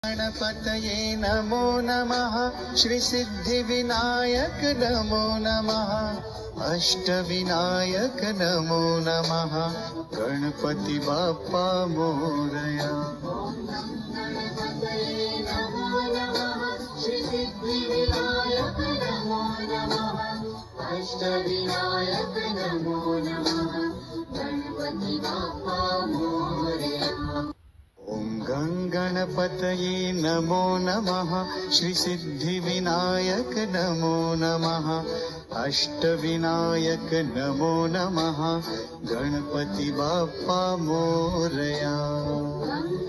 गणपतये नमो नमः। श्री सिद्धिविनायक नमो नमः। अष्टविनायक नमो नमः। गणपति बाप्पा मोरया। श्री सिद्धिविनायक नमो नमः। अष्टविनायक नमो नमः। गणपति बाप्पा मोरया। ओम गणपतये नमो नमः। श्री सिद्धिविनायक नमो नमः। अष्टविनायक नमो नमः। गणपति बाप्पा मोरया।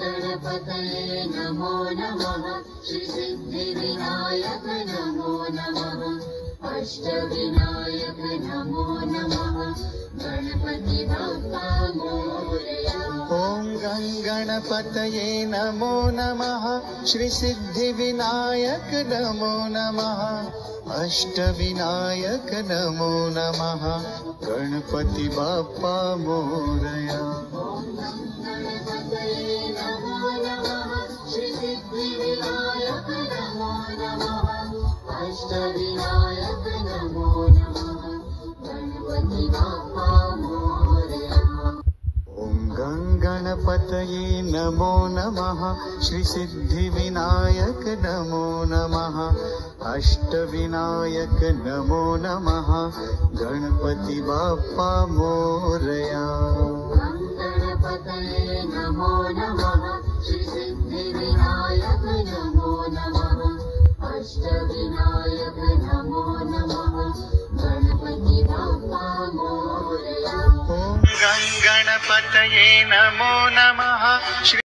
गणपतये नमो नमः। श्री सिद्धिविनायक नमो नमः। अष्टविनायक नमो नमः। गणपति बाप्पा मोरया। ओम गणपतये नमो नमः। श्री सिद्धिविनायक नमो नमः। अष्टविनायक नमो नमः। गणपति बाप्पा मोरया। गणपतये नमो नमः। श्री सिद्धिविनायक नमो नमः। अष्टविनायक नमो नमः। गणपति बाप्पा मोरया। ओम गणपतये नमो नमः। श्री सिद्धिविनायक नमो नमः। अष्टविनायक नमो नमः। गणपति बाप्पा मोरया। गणपतये नमो नमः। श्री सिद्धिविनायक नमो नमः। अष्टविनायक नमो नमः। गणपति बाप्पा मोरया। ओम गणपतये नमो नमः। श्री